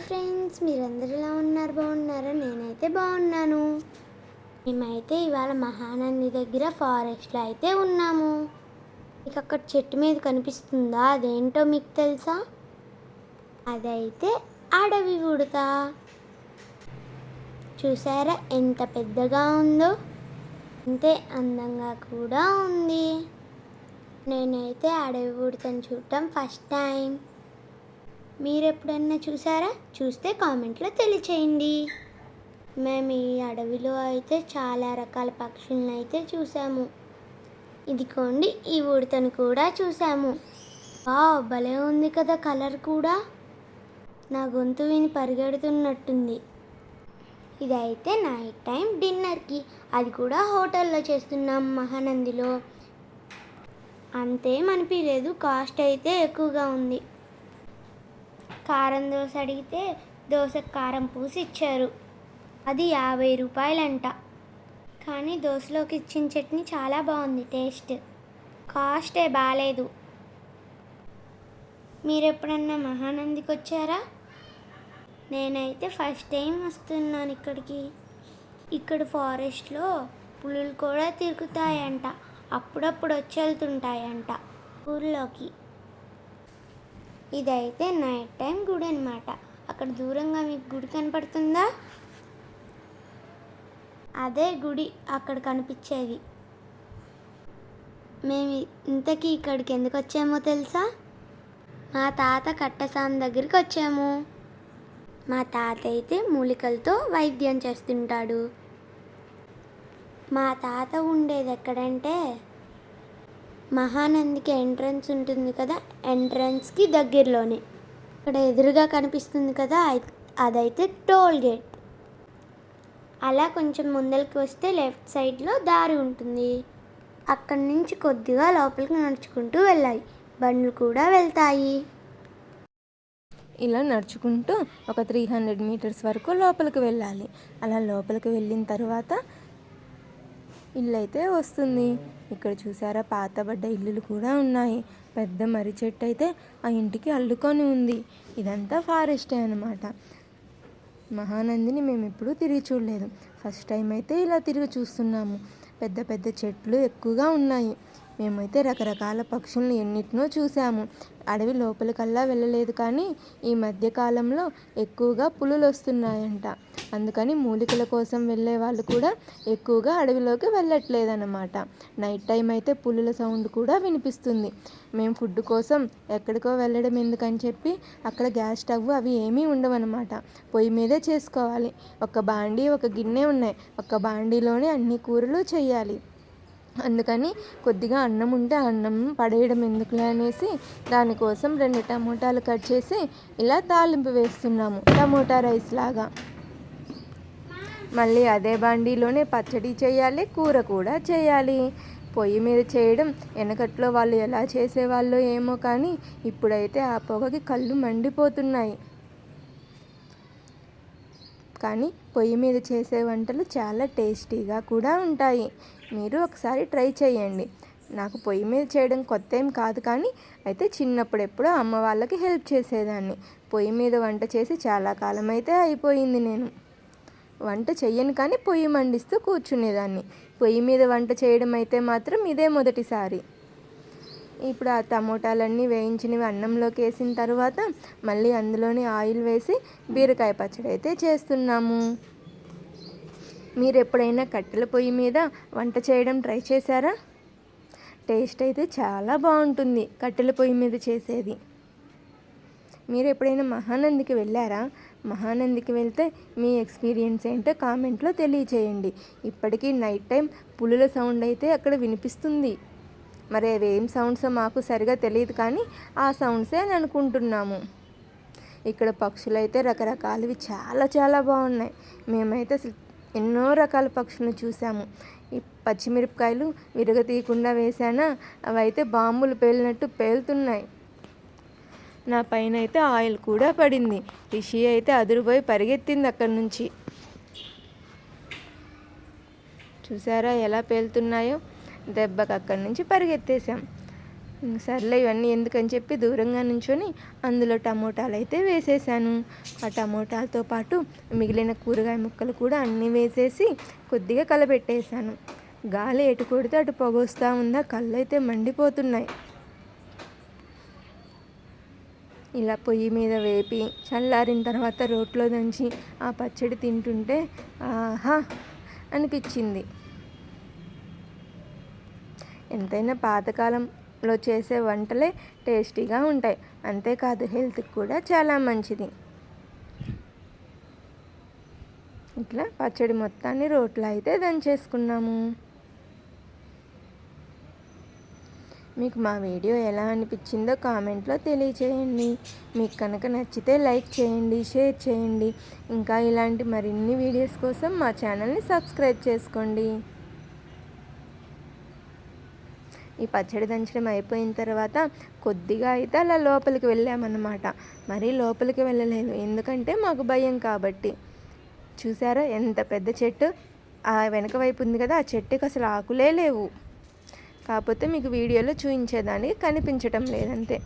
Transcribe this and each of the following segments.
Friends, మీరందరూ ఎలా ఉన్నారు? బాగున్నారా? నేనైతే బాగున్నాను. మేమైతే ఇవాళ మహానంది దగ్గర ఫారెస్ట్లో అయితే ఉన్నాము. మీకు అక్కడ చెట్టు మీద కనిపిస్తుందా? అదేంటో మీకు తెలుసా? అదైతే అడవి ఉడత. చూసారా ఎంత పెద్దగా ఉందో? అంతే అందంగా కూడా ఉంది. నేనైతే అడవి ఉడతను చూడటం ఫస్ట్ టైం. మీరు ఎప్పుడన్నా చూసారా? చూస్తే కామెంట్లో తెలియచేయండి. మేము ఈ అడవిలో అయితే చాలా రకాల పక్షులను అయితే చూసాము. ఇదిగోండి, ఈ ఉడతను కూడా చూసాము. భలే ఉంది కదా కలర్ కూడా. నా గొంతు విని పరిగెడుతున్నట్టుంది. ఇదైతే నైట్ టైం డిన్నర్కి, అది కూడా హోటల్లో చేస్తున్నాం మహానందిలో. అంతేం అనిపించలేదు, కాస్ట్ అయితే ఎక్కువగా ఉంది. కారం దోశ అడిగితే దోశకు కారం పూసి ఇచ్చారు. అది 50 రూపాయలంట. కానీ దోశలోకి ఇచ్చిన చట్నీ చాలా బాగుంది టేస్ట్. కాస్టే బాగాలేదు. మీరు ఎప్పుడన్నా మహానందికి వచ్చారా? నేనైతే ఫస్ట్ టైం వస్తున్నాను ఇక్కడికి. ఇక్కడ ఫారెస్ట్లో పులులు కూడా తిరుగుతాయంట. అప్పుడప్పుడు వచ్చి వెళ్తుంటాయంట ఊర్లోకి. ఇదైతే నైట్ టైం గుడి అనమాట. అక్కడ దూరంగా మీకు గుడి కనపడుతుందా? అదే గుడి అక్కడ కనిపించేది. మేము ఇంతకీ ఇక్కడికి ఎందుకు వచ్చామో తెలుసా? మా తాత కట్టసాం దగ్గరికి వచ్చాము. మా తాత అయితే మూలికలతో వైద్యం చేస్తుంటాడు. మా తాత ఉండేది ఎక్కడంటే మహానందికి ఎంట్రన్స్ ఉంటుంది కదా, ఎంట్రన్స్కి దగ్గరలోనే. ఇక్కడ ఎదురుగా కనిపిస్తుంది కదా, అదైతే టోల్ గేట్. అలా కొంచెం ముందరికి వస్తే లెఫ్ట్ సైడ్లో దారి ఉంటుంది. అక్కడి నుంచి కొద్దిగా లోపలికి నడుచుకుంటూ వెళ్ళాలి. బండ్లు కూడా వెళ్తాయి. ఇలా నడుచుకుంటూ ఒక 300 మీటర్స్ వరకు లోపలికి వెళ్ళాలి. అలా లోపలికి వెళ్ళిన తర్వాత ఇల్లు అయితే వస్తుంది. ఇక్కడ చూసారా, పాతబడ్డ ఇల్లులు కూడా ఉన్నాయి. పెద్ద మర్రి చెట్టు అయితే ఆ ఇంటికి అల్లుకొని ఉంది. ఇదంతా ఫారెస్టే అనమాట. మహానందిని మేము ఎప్పుడూ తిరిగి చూడలేదు. ఫస్ట్ టైం అయితే ఇలా తిరిగి చూస్తున్నాము. పెద్ద పెద్ద చెట్లు ఎక్కువగా ఉన్నాయి. మేమైతే రకరకాల పక్షులను ఎన్నిటినో చూసాము. అడవి లోపలికల్లా వెళ్ళలేదు, కానీ ఈ మధ్యకాలంలో ఎక్కువగా పులులు వస్తున్నాయంట. అందుకని మూలికల కోసం వెళ్ళే వాళ్ళు కూడా ఎక్కువగా అడవిలోకి వెళ్ళట్లేదన్నమాట. నైట్ టైం అయితే పులుల సౌండ్ కూడా వినిపిస్తుంది. మేము ఫుడ్ కోసం ఎక్కడికో వెళ్ళడం ఎందుకని చెప్పి అక్కడ గ్యాస్ స్టవ్ అవి ఏమీ ఉండవన్నమాట. పొయ్యి మీదే చేసుకోవాలి. ఒక బాండీ ఒక గిన్నె ఉన్నాయి. ఒక బాండీలోనే అన్ని కూరలు చేయాలి. అందుకని కొద్దిగా అన్నం ఉంటే అన్నం పడేయడం ఎందుకులే అనేసి దానికోసం 2 టమోటాలు కట్ చేసి ఇలా తాలింపు వేస్తున్నాము, టమోటా రైస్ లాగా. మళ్ళీ అదే బాండీలోనే పచ్చడి చేయాలి, కూర కూడా చేయాలి. పొయ్యి మీద చేయడం వెనకట్లో వాళ్ళు ఎలా చేసేవాళ్ళో ఏమో, కానీ ఇప్పుడైతే ఆ పొగకి కళ్ళు మండిపోతున్నాయి. కానీ పొయ్యి మీద చేసే వంటలు చాలా టేస్టీగా కూడా ఉంటాయి. మీరు ఒకసారి ట్రై చేయండి. నాకు పొయ్యి మీద చేయడం కొత్త ఏం కాదు, కానీ అయితే చిన్నప్పుడు ఎప్పుడో అమ్మ వాళ్ళకి హెల్ప్ చేసేదాన్ని. పొయ్యి మీద వంట చేసి చాలా కాలం అయితే అయిపోయింది. నేను వంట చెయ్యను, కానీ పొయ్యి మండిస్తూ కూర్చునేదాన్ని. పొయ్యి మీద వంట చేయడం అయితే మాత్రం ఇదే మొదటిసారి. ఇప్పుడు ఆ టమోటాలన్నీ వేయించినవి అన్నంలోకి వేసిన తర్వాత మళ్ళీ అందులోని ఆయిల్ వేసి బీరకాయ పచ్చడి అయితే చేస్తున్నాము. మీరు ఎప్పుడైనా కట్టెల పొయ్యి మీద వంట చేయడం ట్రై చేశారా? టేస్ట్ అయితే చాలా బాగుంటుంది కట్టెల పొయ్యి మీద చేసేది. మీరు ఎప్పుడైనా మహానందికి వెళ్ళారా? మహానందికి వెళ్తే మీ ఎక్స్పీరియన్స్ ఏంటో కామెంట్లో తెలియచేయండి. ఇప్పటికీ నైట్ టైం పులుల సౌండ్ అయితే అక్కడ వినిపిస్తుంది. మరి అవి ఏం సౌండ్సో మాకు సరిగా తెలియదు, కానీ ఆ సౌండ్సే అని అనుకుంటున్నాము. ఇక్కడ పక్షులు అయితే రకరకాలవి చాలా చాలా బాగున్నాయి. మేమైతే అసలు ఎన్నో రకాల పక్షులను చూసాము. ఈ పచ్చిమిరపకాయలు విరగతీయకుండా వేసానా, అవి అయితే బాంబులు పేలినట్టు పేలుతున్నాయి. నా పైన అయితే ఆయిల్ కూడా పడింది. రిషి అయితే అదురుపోయి పరిగెత్తింది అక్కడి నుంచి. చూసారా ఎలా పేలుతున్నాయో? దెబ్బకి అక్కడి నుంచి పరిగెత్తేసాం. సర్లే ఇవన్నీ ఎందుకని చెప్పి దూరంగా నుంచొని అందులో టమోటాలు అయితే వేసేసాను. ఆ టమోటాలతో పాటు మిగిలిన కూరగాయ ముక్కలు కూడా అన్నీ వేసేసి కొద్దిగా కలబెట్టేసాను. గాలి ఎటు కొడితే అటు పొగొస్తూ ఉందా, కళ్ళు అయితే మండిపోతున్నాయి. ఇలా పొయ్యి మీద వేపి చల్లారిన తర్వాత రోట్లో దంచి ఆ పచ్చడి తింటుంటే ఆహా అనిపించింది. ఎంతైనా పాతకాలంలో చేసే వంటలే టేస్టీగా ఉంటాయి. అంతేకాదు హెల్త్కి కూడా చాలా మంచిది. ఇట్లా పచ్చడి మొత్తాన్ని రోట్లో అయితే దంచేసుకున్నాము. మీకు మా వీడియో ఎలా అనిపించిందో కామెంట్లో తెలియచేయండి. మీకు కనుక నచ్చితే లైక్ చేయండి, షేర్ చేయండి. ఇంకా ఇలాంటి మరిన్ని వీడియోస్ కోసం మా ఛానల్ని సబ్స్క్రైబ్ చేసుకోండి. ఈ పచ్చడి దంచడం అయిపోయిన తర్వాత కొద్దిగా అయితే అలా లోపలికి వెళ్ళామన్నమాట. మరీ లోపలికి వెళ్ళలేదు, ఎందుకంటే మాకు భయం కాబట్టి. చూసారా ఎంత పెద్ద చెట్టు, ఆ వెనక వైపు ఉంది కదా, ఆ చెట్టుకి అసలు ఆకులే లేవు. కాకపోతే మీకు వీడియోలో చూపించేదానికి కనిపించటం లేదంతే.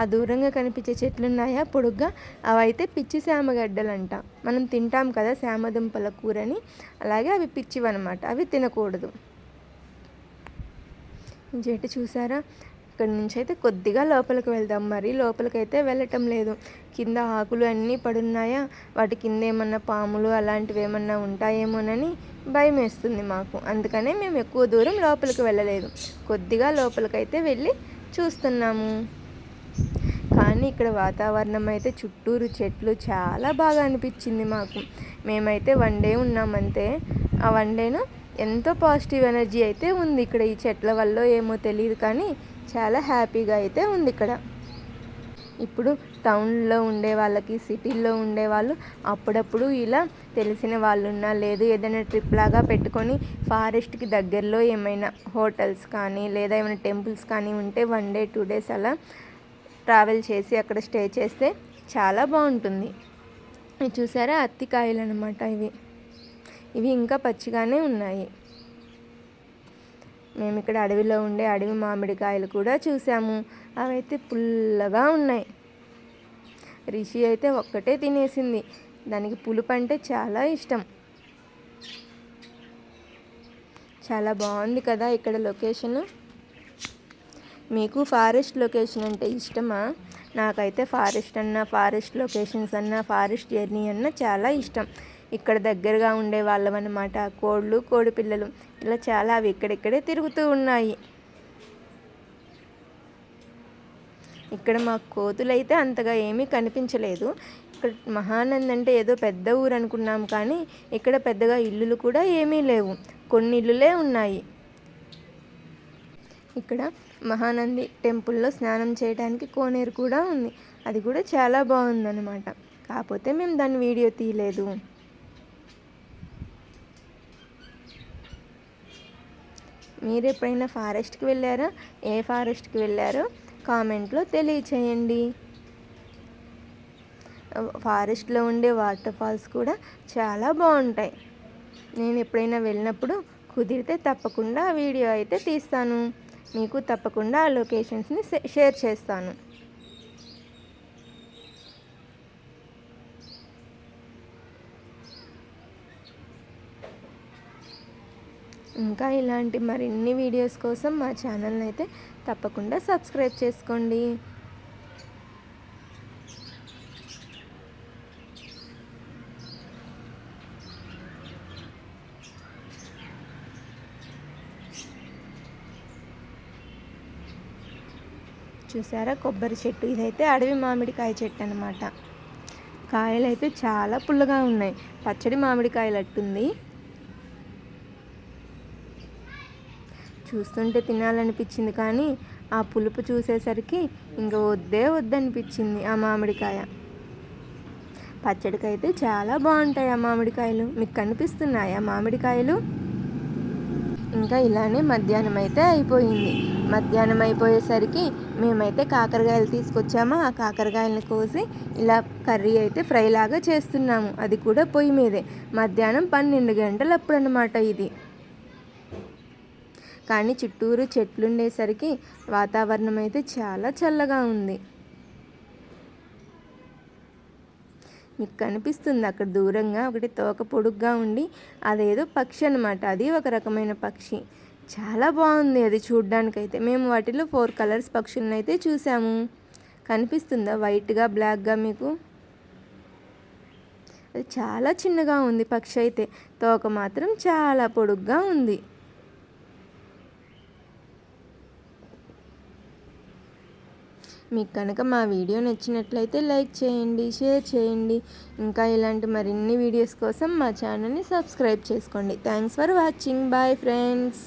ఆ దూరంగా కనిపించే చెట్లు ఉన్నాయా పొడుగ్గా, అవైతే పిచ్చి శామగడ్డలంట. మనం తింటాం కదా శామదుంపల కూరని, అలాగే అవి పిచ్చివన్నమాట, అవి తినకూడదు. ఈ చెట్టు చూసారా, ఇక్కడ నుంచి అయితే కొద్దిగా లోపలికి వెళ్దాం. మరీ లోపలికైతే వెళ్ళటం లేదు. కింద ఆకులు అన్నీ పడున్నాయా, వాటి కింద ఏమన్నా పాములు అలాంటివి ఏమన్నా ఉంటాయేమోనని భయం వేస్తుంది మాకు. అందుకనే మేము ఎక్కువ దూరం లోపలికి వెళ్ళలేదు, కొద్దిగా లోపలికైతే వెళ్ళి చూస్తున్నాము. కానీ ఇక్కడ వాతావరణం అయితే చుట్టూరు చెట్లు చాలా బాగా అనిపించింది మాకు. మేమైతే 1 డే ఉన్నామంతే. ఆ 1 డేను ఎంతో పాజిటివ్ ఎనర్జీ అయితే ఉంది ఇక్కడ. ఈ చెట్ల వల్ల ఏమో తెలియదు కానీ చాలా హ్యాపీగా అయితే ఉంది ఇక్కడ. ఇప్పుడు టౌన్లో ఉండే వాళ్ళకి, సిటీల్లో ఉండే వాళ్ళు అప్పుడప్పుడు ఇలా తెలిసిన వాళ్ళున్నా, లేదు ఏదైనా ట్రిప్ లాగా పెట్టుకొని ఫారెస్ట్కి దగ్గరలో ఏమైనా హోటల్స్ కానీ లేదా ఏమైనా టెంపుల్స్ కానీ ఉంటే 1 డే 2 డేస్ అలా ట్రావెల్ చేసి అక్కడ స్టే చేస్తే చాలా బాగుంటుంది. ఇవి చూసారా అత్తికాయలు అనమాట. ఇవి ఇంకా పచ్చిగానే ఉన్నాయి. మేము ఇక్కడ అడవిలో ఉండే అడవి మామిడికాయలు కూడా చూసాము. అవైతే పుల్లగా ఉన్నాయి. రిషి అయితే ఒక్కటే తినేసింది, దానికి పులుపు అంటే చాలా ఇష్టం. చాలా బాగుంది కదా ఇక్కడ లొకేషన్. మీకు ఫారెస్ట్ లొకేషన్ అంటే ఇష్టమా? నాకైతే ఫారెస్ట్ అన్నా, ఫారెస్ట్ లొకేషన్స్ అన్నా, ఫారెస్ట్ జర్నీ అన్నా చాలా ఇష్టం. ఇక్కడ దగ్గరగా ఉండే వాళ్ళమన్నమాట. కోళ్ళు, కోడి పిల్లలు ఇలా చాలా అవి ఇక్కడిక్కడే తిరుగుతూ ఉన్నాయి. ఇక్కడ మాకు కోతులు అయితే అంతగా ఏమీ కనిపించలేదు. ఇక్కడ మహానంద్ అంటే ఏదో పెద్ద ఊరు అనుకున్నాం, కానీ ఇక్కడ పెద్దగా ఇల్లులు కూడా ఏమీ లేవు, కొన్ని ఇల్లులే ఉన్నాయి. ఇక్కడ మహానంది టెంపుల్లో స్నానం చేయడానికి కోనేరు కూడా ఉంది. అది కూడా చాలా బాగుందన్నమాట. కాకపోతే మేము దాని వీడియో తీయలేదు. మీరు ఎప్పుడైనా ఫారెస్ట్కి వెళ్ళారా? ఏ ఫారెస్ట్కి వెళ్ళారో కామెంట్లో తెలియచేయండి. ఫారెస్ట్లో ఉండే వాటర్ ఫాల్స్ కూడా చాలా బాగుంటాయి. నేను ఎప్పుడైనా వెళ్ళినప్పుడు కుదిరితే తప్పకుండా వీడియో అయితే తీస్తాను. మీకు తప్పకుండా ఆ లొకేషన్స్ని షేర్ చేస్తాను. ఇంకా ఇలాంటి మరిన్ని వీడియోస్ కోసం మా ఛానల్ని అయితే తప్పకుండా సబ్స్క్రైబ్ చేసుకోండి. చూసారా కొబ్బరి చెట్టు, ఇదైతే అడవి మామిడికాయ చెట్టు అనమాట. కాయలు అయితే చాలా పుల్లగా ఉన్నాయి, పచ్చడి మామిడికాయలు అట్టుంది. చూస్తుంటే తినాలనిపించింది, కానీ ఆ పులుపు చూసేసరికి ఇంకా వద్దనిపించింది ఆ మామిడికాయ. పచ్చడికైతే చాలా బాగుంటాయి ఆ మామిడికాయలు. మీకు కనిపిస్తున్నాయా మామిడికాయలు? ఇంకా ఇలానే మధ్యాహ్నం అయితే అయిపోయింది. మధ్యాహ్నం అయిపోయేసరికి మేమైతే కాకరకాయలు తీసుకొచ్చాము. ఆ కాకరకాయలను కోసి ఇలా కర్రీ అయితే ఫ్రై లాగా చేస్తున్నాము. అది కూడా పొయ్యి మీదే. మధ్యాహ్నం 12 గంటలు అప్పుడు అన్నమాట ఇది. కానీ చుట్టూరు చెట్లు ఉండేసరికి వాతావరణం అయితే చాలా చల్లగా ఉంది. మీకు కనిపిస్తుంది అక్కడ దూరంగా ఒకటి తోక పొడుగ్గా ఉండి అదేదో పక్షి అనమాట. అది ఒక రకమైన పక్షి, చాలా బాగుంది అది చూడ్డానికైతే. మేము వాటిలో 4 కలర్స్ పక్షులను అయితే చూసాము. కనిపిస్తుందా వైట్గా బ్లాక్గా మీకు? అది చాలా చిన్నగా ఉంది పక్షి అయితే, తోక మాత్రం చాలా పొడుగ్గా ఉంది. మీకు కనుక మా వీడియో నచ్చినట్లయితే లైక్ చేయండి, షేర్ చేయండి. ఇంకా ఇలాంటి మరిన్ని వీడియోస్ కోసం మా ఛానల్ని సబ్స్క్రైబ్ చేసుకోండి. Thanks for watching. Bye friends.